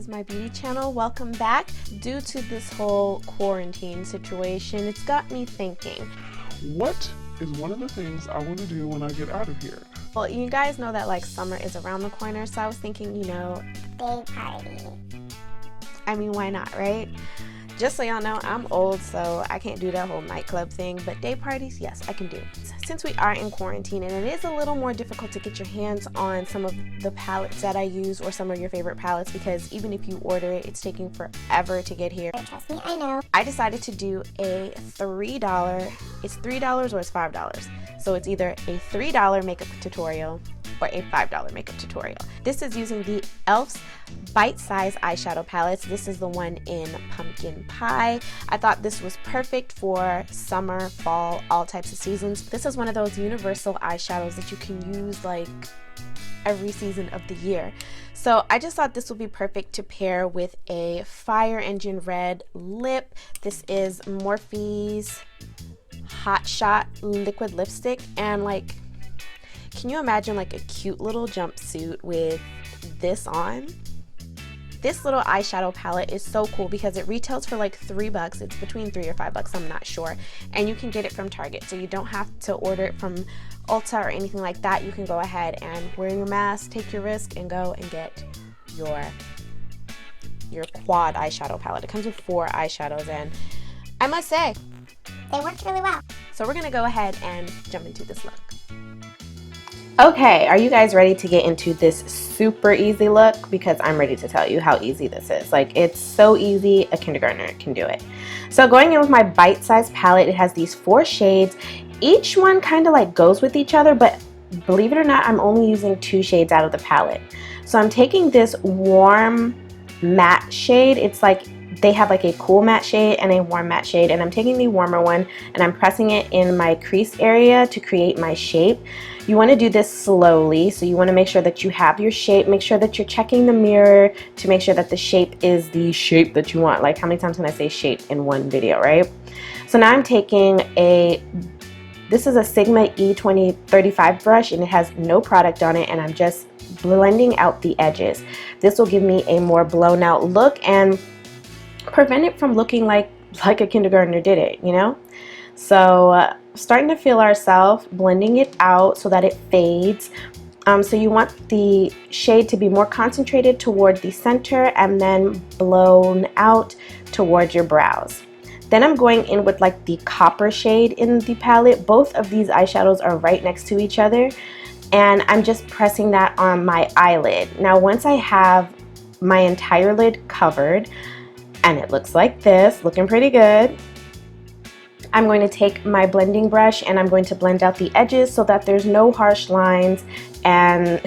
Shameless, my beauty channel. Welcome back. Due to this whole quarantine situation, it's got me thinking. What is one of the things I want to do when I get out of here? Well, you guys know that like summer is around the corner, so I was thinking, you know, big party. I mean, why not, right? Just so y'all know, I'm old, so I can't do that whole nightclub thing, but day parties, yes, I can do. Since we are in quarantine and it is a little more difficult to get your hands on some of the palettes that I use or some of your favorite palettes, because even if you order it, it's taking forever to get here. Trust me, I know. I decided to do a $3, it's $3 or it's $5. So it's either a $3 makeup tutorial or a $5 makeup tutorial. This is using the e.l.f.'s bite-size eyeshadow palettes. This is the one in pumpkin pie. I thought this was perfect for summer, fall, all types of seasons. This is one of those universal eyeshadows that you can use like every season of the year. So I just thought this would be perfect to pair with a Fire Engine Red lip. This is Morphe's Hot Shot liquid lipstick, and like, can you imagine like a cute little jumpsuit with this on? This little eyeshadow palette is so cool because it retails for like $3. It's between $3 or $5, I'm not sure. And you can get it from Target, so you don't have to order it from Ulta or anything like that. You can go ahead and wear your mask, take your risk, and go and get your quad eyeshadow palette. It comes with 4 eyeshadows, and I must say, they worked really well. So we're gonna go ahead and jump into this look. Okay, are you guys ready to get into this super easy look? Because I'm ready to tell you how easy this is. Like, it's so easy, a kindergartner can do it. So going in with my bite-sized palette, it has these 4 shades. Each one kind of like goes with each other, but believe it or not, I'm only using 2 shades out of the palette. So I'm taking this warm matte shade. It's like they have like a cool matte shade and a warm matte shade, and I'm taking the warmer one and I'm pressing it in my crease area to create my shape. You want to do this slowly, so you want to make sure that you have your shape. Make sure that you're checking the mirror to make sure that the shape is the shape that you want. Like, how many times can I say shape in one video, right? So now I'm taking this is a Sigma E2035 brush, and it has no product on it, and I'm just blending out the edges. This will give me a more blown out look and prevent it from looking like a kindergartner did it, you know? So starting to feel ourselves, blending it out so that it fades. So you want the shade to be more concentrated toward the center and then blown out towards your brows. Then I'm going in with like the copper shade in the palette. Both of these eyeshadows are right next to each other, and I'm just pressing that on my eyelid. Now once I have my entire lid covered, and it looks like this, looking pretty good, I'm going to take my blending brush and I'm going to blend out the edges so that there's no harsh lines and,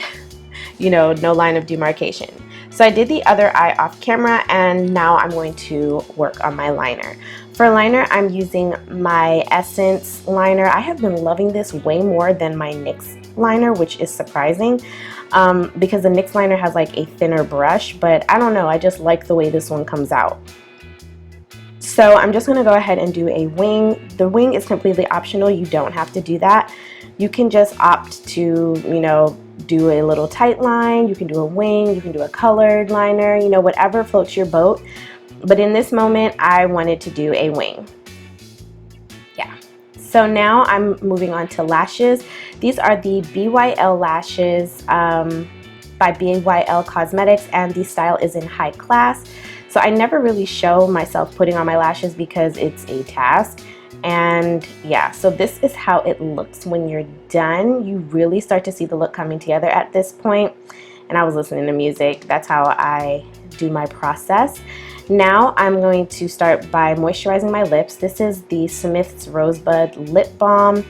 you know, no line of demarcation. So I did the other eye off camera, and now I'm going to work on my liner. For liner, I'm using my Essence liner. I have been loving this way more than my NYX liner, which is surprising because the NYX liner has like a thinner brush, but I don't know, I just like the way this one comes out. So I'm just going to go ahead and do a wing. The wing is completely optional. You don't have to do that. You can just opt to, you know, do a little tight line. You can do a wing. You can do a colored liner, you know, whatever floats your boat. But in this moment, I wanted to do a wing. Yeah. So now I'm moving on to lashes. These are the BYL lashes by BYL Cosmetics, and the style is in High Class. So I never really show myself putting on my lashes because it's a task. And yeah, so this is how it looks when you're done. You really start to see the look coming together at this point. And I was listening to music. That's how I do my process. Now I'm going to start by moisturizing my lips. This is the Smith's Rosebud Lip Balm.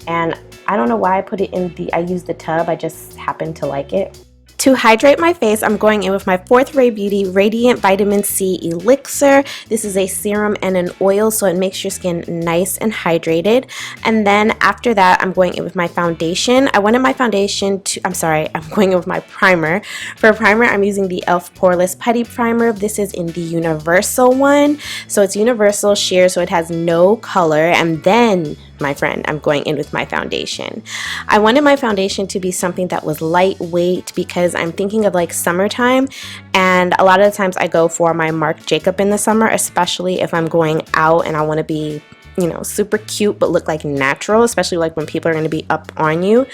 And I don't know why I put it in I used the tub. I just happened to like it. To hydrate my face, I'm going in with my 4th Ray Beauty Radiant Vitamin C Elixir. This is a serum and an oil, so it makes your skin nice and hydrated. And then after that, I'm going in with my foundation. I wanted my foundation to, I'm going in with my primer. For a primer, I'm using the e.l.f. Poreless Putty Primer. This is in the universal one. So it's universal sheer, so it has no color. And then my friend, I'm going in with my foundation. I wanted my foundation to be something that was lightweight because I'm thinking of like summertime, and a lot of the times I go for my Marc Jacob in the summer, especially if I'm going out and I want to be, you know, super cute but look like natural, especially like when people are going to be up on you.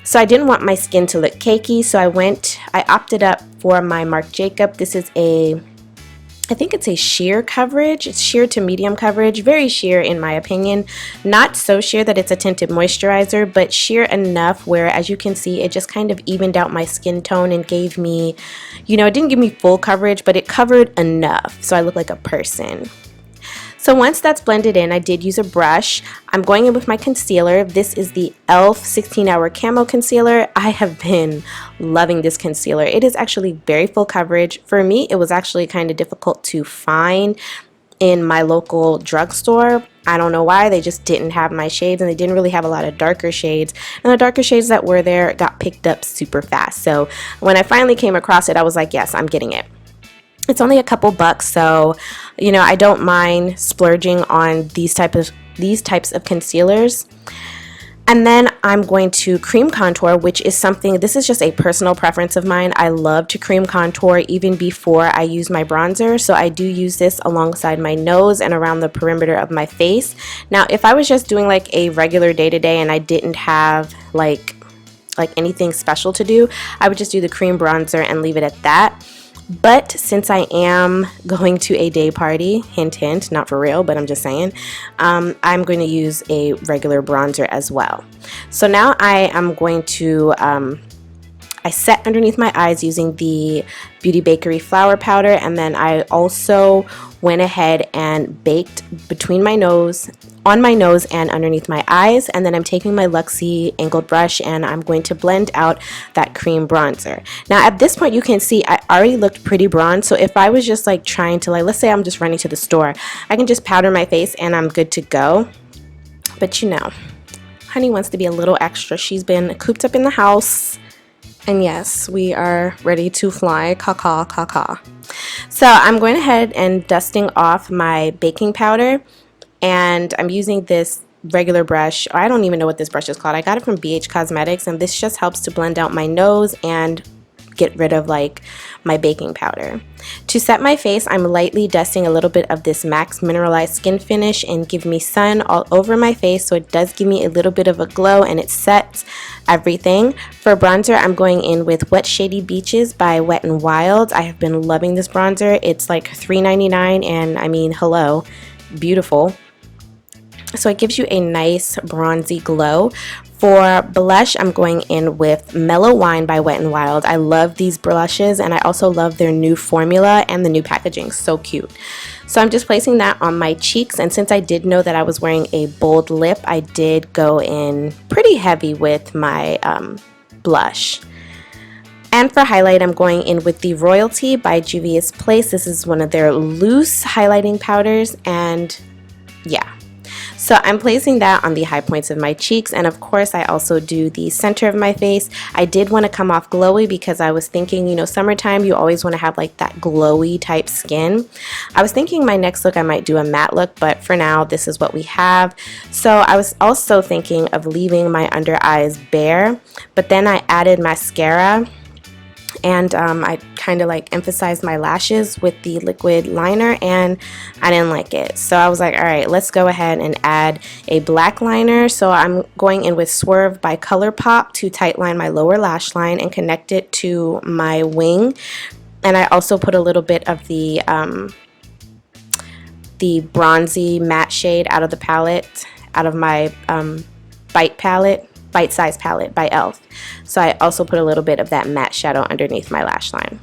So I didn't want my skin to look cakey, so I opted up for my Marc Jacob. This is I think it's a sheer coverage. It's sheer to medium coverage, very sheer in my opinion. Not so sheer that it's a tinted moisturizer, but sheer enough where, as you can see, it just kind of evened out my skin tone and gave me, you know, it didn't give me full coverage, but it covered enough so I look like a person. So once that's blended in, I did use a brush. I'm going in with my concealer. This is the e.l.f. 16-Hour Camo Concealer. I have been loving this concealer. It is actually very full coverage. For me, it was actually kind of difficult to find in my local drugstore. I don't know why, they just didn't have my shades, and they didn't really have a lot of darker shades. And the darker shades that were there got picked up super fast. So when I finally came across it, I was like, yes, I'm getting it. It's only a couple bucks, so you know, I don't mind splurging on these types of concealers. And then I'm going to cream contour, which is something, this is just a personal preference of mine. I love to cream contour even before I use my bronzer, so I do use this alongside my nose and around the perimeter of my face. Now, if I was just doing like a regular day-to-day and I didn't have like anything special to do, I would just do the cream bronzer and leave it at that. But since I am going to a day party, hint hint, not for real, but I'm just saying, I'm going to use a regular bronzer as well. So now I am going to, I set underneath my eyes using the Beauty Bakery Flour Powder, and then I also went ahead and baked between my nose, on my nose and underneath my eyes. And then I'm taking my Luxie angled brush and I'm going to blend out that cream bronzer. Now at this point you can see I already looked pretty bronzed, so if I was just like trying to, like, let's say I'm just running to the store, I can just powder my face and I'm good to go. But you know, honey wants to be a little extra. She's been cooped up in the house, and yes, we are ready to fly. Caw-caw, caw-caw. So I'm going ahead and dusting off my baking powder, and I'm using this regular brush. I don't even know what this brush is called. I got it from BH Cosmetics, and this just helps to blend out my nose and get rid of like my baking powder. To set my face, I'm lightly dusting a little bit of this MAC Mineralized Skin Finish and Give Me Sun all over my face, so it does give me a little bit of a glow and it sets everything. For bronzer, I'm going in with Wet Shady Beaches by Wet n Wild. I have been loving this bronzer. It's like $3.99, and I mean, hello, beautiful. So it gives you a nice bronzy glow. For blush, I'm going in with Mellow Wine by Wet n Wild. I love these blushes, and I also love their new formula and the new packaging. So cute. So I'm just placing that on my cheeks, and since I did know that I was wearing a bold lip, I did go in pretty heavy with my blush. And for highlight, I'm going in with the Royalty by Juvia's Place. This is one of their loose highlighting powders, and yeah. So I'm placing that on the high points of my cheeks, and of course I also do the center of my face. I did want to come off glowy because I was thinking, you know, summertime you always want to have like that glowy type skin. I was thinking my next look I might do a matte look, but for now this is what we have. So I was also thinking of leaving my under eyes bare, but then I added mascara, and I kind of like emphasized my lashes with the liquid liner, and I didn't like it. So I was like, all right, let's go ahead and add a black liner. So I'm going in with Swerve by ColourPop to tightline my lower lash line and connect it to my wing. And I also put a little bit of the bronzy matte shade out of the palette, out of my Bite Size palette by e.l.f. So I also put a little bit of that matte shadow underneath my lash line.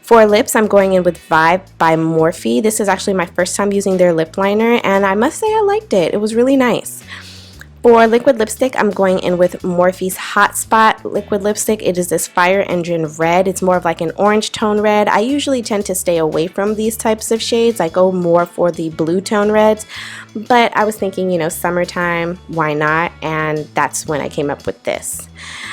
For lips, I'm going in with Vibe by Morphe. This is actually my first time using their lip liner, and I must say I liked it. It was really nice. For liquid lipstick, I'm going in with Morphe's Hot Spot liquid lipstick. It is this Fire Engine red. It's more of like an orange tone red. I usually tend to stay away from these types of shades. I go more for the blue tone reds, but I was thinking, you know, summertime, why not? And that's when I came up with this.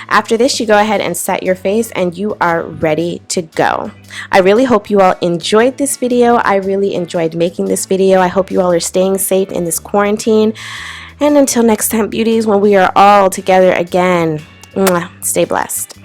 After this, you go ahead and set your face and you are ready to go. I really hope you all enjoyed this video. I really enjoyed making this video. I hope you all are staying safe in this quarantine. And until next time, beauties, when we are all together again, stay blessed.